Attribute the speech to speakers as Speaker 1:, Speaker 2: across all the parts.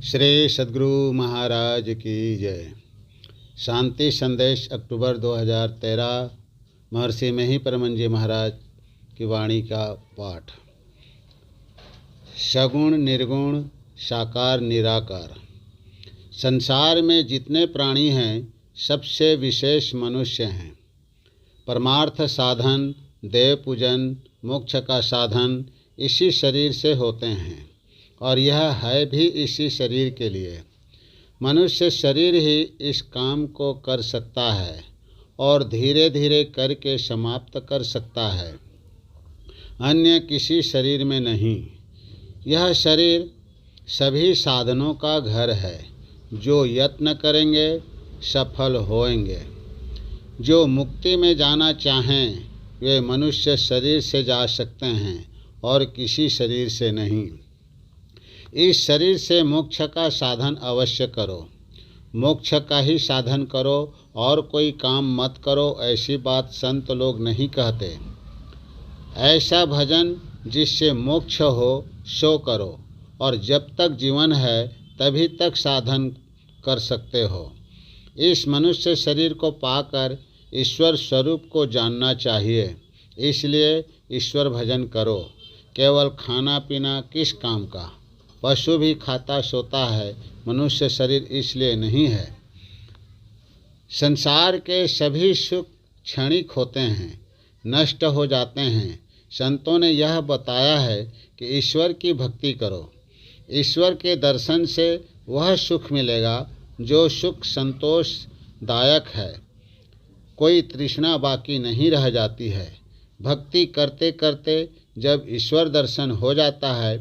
Speaker 1: श्री सद्गुरु महाराज की जय। शांति संदेश अक्टूबर 2013 महर्षि मेही परमंजी महाराज की वाणी का पाठ। सगुण निर्गुण साकार निराकार। संसार में जितने प्राणी हैं सबसे विशेष मनुष्य हैं। परमार्थ साधन, देव पूजन, मोक्ष का साधन इसी शरीर से होते हैं और यह है भी इसी शरीर के लिए। मनुष्य शरीर ही इस काम को कर सकता है और धीरे धीरे करके समाप्त कर सकता है, अन्य किसी शरीर में नहीं। यह शरीर सभी साधनों का घर है। जो यत्न करेंगे सफल होएंगे। जो मुक्ति में जाना चाहें वे मनुष्य शरीर से जा सकते हैं और किसी शरीर से नहीं। इस शरीर से मोक्ष का साधन अवश्य करो। मोक्ष का ही साधन करो और कोई काम मत करो, ऐसी बात संत लोग नहीं कहते। ऐसा भजन जिससे मोक्ष हो सो करो और जब तक जीवन है तभी तक साधन कर सकते हो। इस मनुष्य शरीर को पाकर ईश्वर स्वरूप को जानना चाहिए, इसलिए ईश्वर भजन करो। केवल खाना पीना किस काम का? पशु भी खाता सोता है, मनुष्य शरीर इसलिए नहीं है। संसार के सभी सुख क्षणिक होते हैं, नष्ट हो जाते हैं। संतों ने यह बताया है कि ईश्वर की भक्ति करो। ईश्वर के दर्शन से वह सुख मिलेगा जो सुख संतोषदायक है। कोई तृष्णा बाकी नहीं रह जाती है। भक्ति करते करते जब ईश्वर दर्शन हो जाता है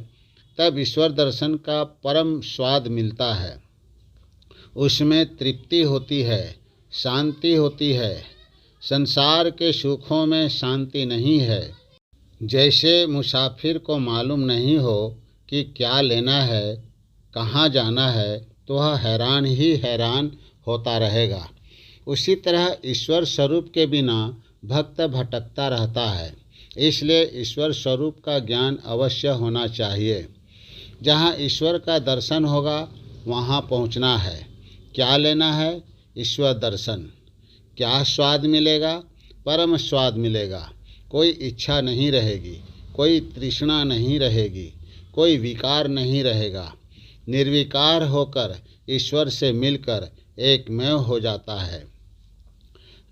Speaker 1: तब ईश्वर दर्शन का परम स्वाद मिलता है। उसमें तृप्ति होती है, शांति होती है। संसार के सुखों में शांति नहीं है। जैसे मुसाफिर को मालूम नहीं हो कि क्या लेना है, कहाँ जाना है, तो वह हैरान ही हैरान होता रहेगा। उसी तरह ईश्वर स्वरूप के बिना भक्त भटकता रहता है। इसलिए ईश्वर स्वरूप का ज्ञान अवश्य होना चाहिए। जहाँ ईश्वर का दर्शन होगा वहाँ पहुँचना है। क्या लेना है? ईश्वर दर्शन। क्या स्वाद मिलेगा? परम स्वाद मिलेगा। कोई इच्छा नहीं रहेगी, कोई तृष्णा नहीं रहेगी, कोई विकार नहीं रहेगा। निर्विकार होकर ईश्वर से मिलकर एकमेव हो जाता है।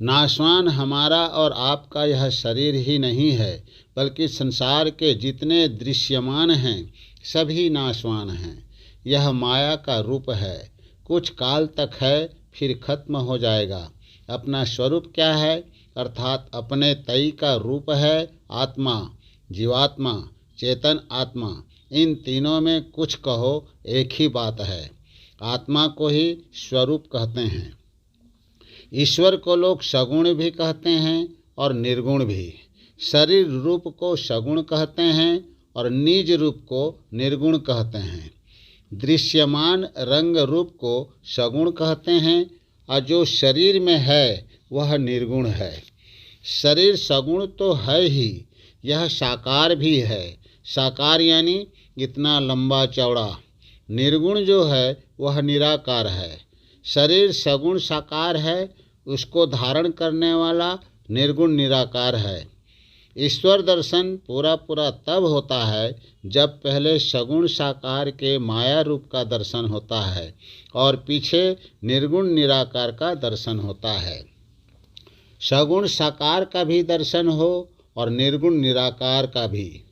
Speaker 1: नाशवान हमारा और आपका यह शरीर ही नहीं है, बल्कि संसार के जितने दृश्यमान हैं सभी नाशवान हैं। यह माया का रूप है, कुछ काल तक है, फिर खत्म हो जाएगा। अपना स्वरूप क्या है? अर्थात अपने तई का रूप है आत्मा, जीवात्मा, चेतन आत्मा। इन तीनों में कुछ कहो एक ही बात है। आत्मा को ही स्वरूप कहते हैं। ईश्वर को लोग सगुण भी कहते हैं और निर्गुण भी। शरीर रूप को सगुण कहते हैं और निज रूप को निर्गुण कहते हैं। दृश्यमान रंग रूप को सगुण कहते हैं और जो शरीर में है वह निर्गुण है। शरीर सगुण तो है ही, यह साकार भी है। साकार यानी इतना लंबा चौड़ा। निर्गुण जो है वह निराकार है। शरीर सगुण साकार है, उसको धारण करने वाला निर्गुण निराकार है। ईश्वर दर्शन पूरा पूरा तब होता है जब पहले सगुण साकार के माया रूप का दर्शन होता है और पीछे निर्गुण निराकार का दर्शन होता है। सगुण साकार का भी दर्शन हो और निर्गुण निराकार का भी।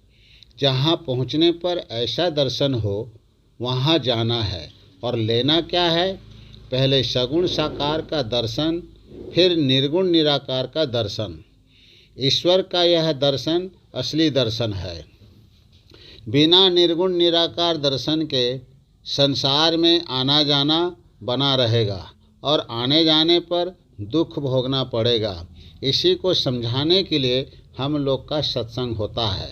Speaker 1: जहाँ पहुँचने पर ऐसा दर्शन हो वहाँ जाना है और लेना क्या है? पहले सगुण साकार का दर्शन, फिर निर्गुण निराकार का दर्शन। ईश्वर का यह दर्शन असली दर्शन है। बिना निर्गुण निराकार दर्शन के संसार में आना जाना बना रहेगा और आने जाने पर दुख भोगना पड़ेगा। इसी को समझाने के लिए हम लोग का सत्संग होता है।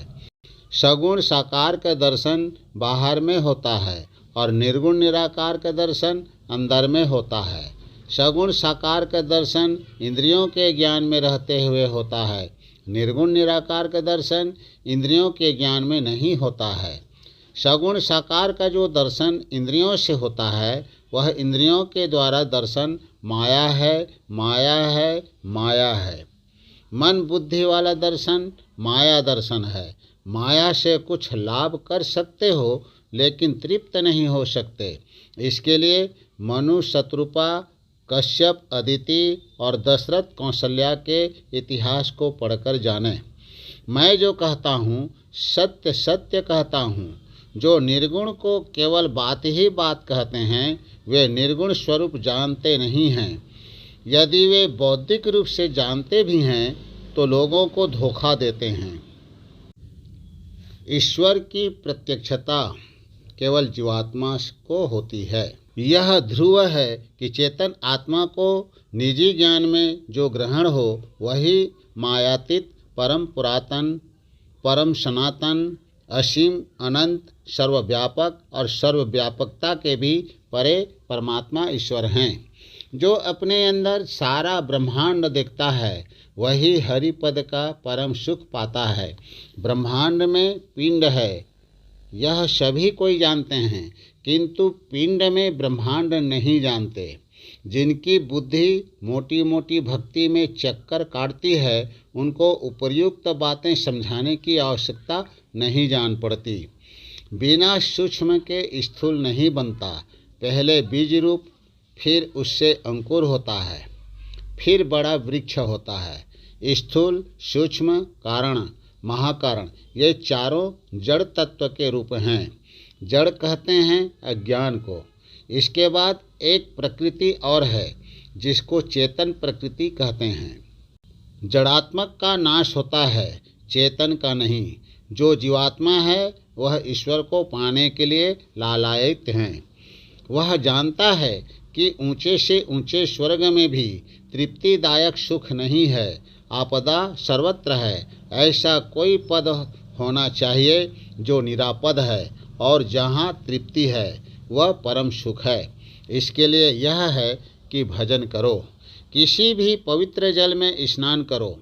Speaker 1: सगुण साकार का दर्शन बाहर में होता है और निर्गुण निराकार का दर्शन अंदर में होता है। सगुण साकार का दर्शन इंद्रियों के ज्ञान में रहते हुए होता है। निर्गुण निराकार का दर्शन इंद्रियों के ज्ञान में नहीं होता है। सगुण साकार का जो दर्शन इंद्रियों से होता है, वह इंद्रियों के द्वारा दर्शन माया है, माया है, माया है। मन बुद्धि वाला दर्शन माया दर्शन है। माया से कुछ लाभ कर सकते हो, लेकिन तृप्त नहीं हो सकते। इसके लिए मनु, शत्रुपा, कश्यप, अदिति और दशरथ, कौशल्या के इतिहास को पढ़कर जानें। मैं जो कहता हूँ सत्य सत्य कहता हूँ। जो निर्गुण को केवल बात ही बात कहते हैं, वे निर्गुण स्वरूप जानते नहीं हैं। यदि वे बौद्धिक रूप से जानते भी हैं तो लोगों को धोखा देते हैं। ईश्वर की प्रत्यक्षता केवल जीवात्मा को होती है। यह ध्रुव है कि चेतन आत्मा को निजी ज्ञान में जो ग्रहण हो, वही मायातीत, परम पुरातन, परम सनातन, असीम, अनंत, सर्वव्यापक और सर्वव्यापकता के भी परे परमात्मा ईश्वर हैं। जो अपने अंदर सारा ब्रह्मांड देखता है, वही हरिपद का परम सुख पाता है। ब्रह्मांड में पिंड है, यह सभी कोई जानते हैं, किंतु पिंड में ब्रह्मांड नहीं जानते। जिनकी बुद्धि मोटी मोटी भक्ति में चक्कर काटती है, उनको उपर्युक्त बातें समझाने की आवश्यकता नहीं जान पड़ती। बिना सूक्ष्म के स्थूल नहीं बनता। पहले बीज रूप, फिर उससे अंकुर होता है, फिर बड़ा वृक्ष होता है। स्थूल, सूक्ष्म, कारण, महाकारण, ये चारों जड़ तत्व के रूप हैं। जड़ कहते हैं अज्ञान को। इसके बाद एक प्रकृति और है, जिसको चेतन प्रकृति कहते हैं। जड़ात्मक का नाश होता है, चेतन का नहीं। जो जीवात्मा है, वह ईश्वर को पाने के लिए लालायित हैं। वह जानता है कि ऊंचे से ऊंचे स्वर्ग में भी तृप्तिदायक सुख नहीं है, आपदा सर्वत्र है। ऐसा कोई पद होना चाहिए जो निरापद है, और जहाँ तृप्ति है वह परम सुख है। इसके लिए यह है कि भजन करो, किसी भी पवित्र जल में स्नान करो,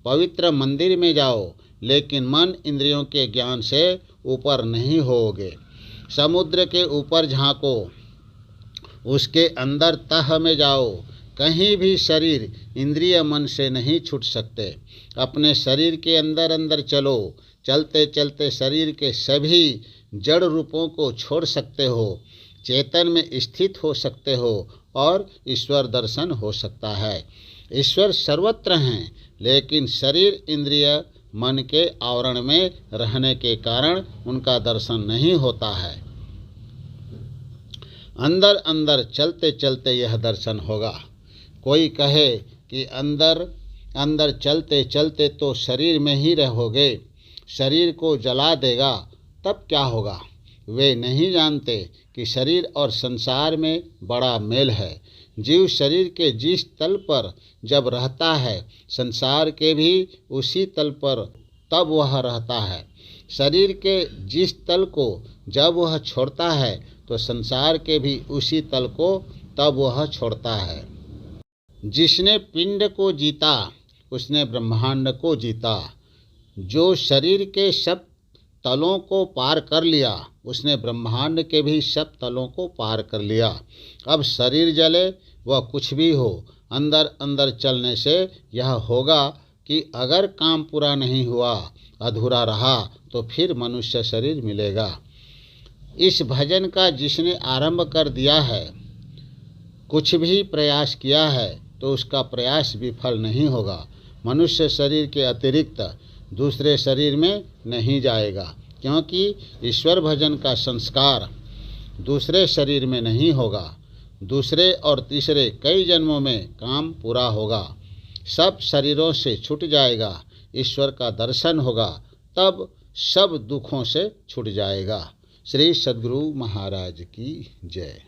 Speaker 1: पवित्र मंदिर में जाओ, लेकिन मन इंद्रियों के ज्ञान से ऊपर नहीं होगे। समुद्र के ऊपर झांको, उसके अंदर तह में जाओ। कहीं भी शरीर इंद्रिय मन से नहीं छूट सकते। अपने शरीर के अंदर अंदर चलो। चलते चलते शरीर के सभी जड़ रूपों को छोड़ सकते हो, चेतन में स्थित हो सकते हो और ईश्वर दर्शन हो सकता है। ईश्वर सर्वत्र हैं, लेकिन शरीर इंद्रिय मन के आवरण में रहने के कारण उनका दर्शन नहीं होता है। अंदर अंदर चलते चलते यह दर्शन होगा। कोई कहे कि अंदर अंदर चलते चलते तो शरीर में ही रहोगे, शरीर को जला देगा, तब क्या होगा? वे नहीं जानते कि शरीर और संसार में बड़ा मेल है। जीव शरीर के जिस तल पर जब रहता है, संसार के भी उसी तल पर तब वह रहता है। शरीर के जिस तल को जब वह छोड़ता है, तो संसार के भी उसी तल को तब वह छोड़ता है। जिसने पिंड को जीता, उसने ब्रह्मांड को जीता। जो शरीर के सब तलों को पार कर लिया, उसने ब्रह्मांड के भी सब तलों को पार कर लिया। अब शरीर जले वह कुछ भी हो, अंदर अंदर चलने से यह होगा कि अगर काम पूरा नहीं हुआ, अधूरा रहा, तो फिर मनुष्य शरीर मिलेगा। इस भजन का जिसने आरंभ कर दिया है, कुछ भी प्रयास किया है, तो उसका प्रयास विफल नहीं होगा। मनुष्य शरीर के अतिरिक्त दूसरे शरीर में नहीं जाएगा, क्योंकि ईश्वर भजन का संस्कार दूसरे शरीर में नहीं होगा। दूसरे और तीसरे कई जन्मों में काम पूरा होगा, सब शरीरों से छूट जाएगा, ईश्वर का दर्शन होगा, तब सब दुखों से छूट जाएगा। श्री सद्गुरु महाराज की जय।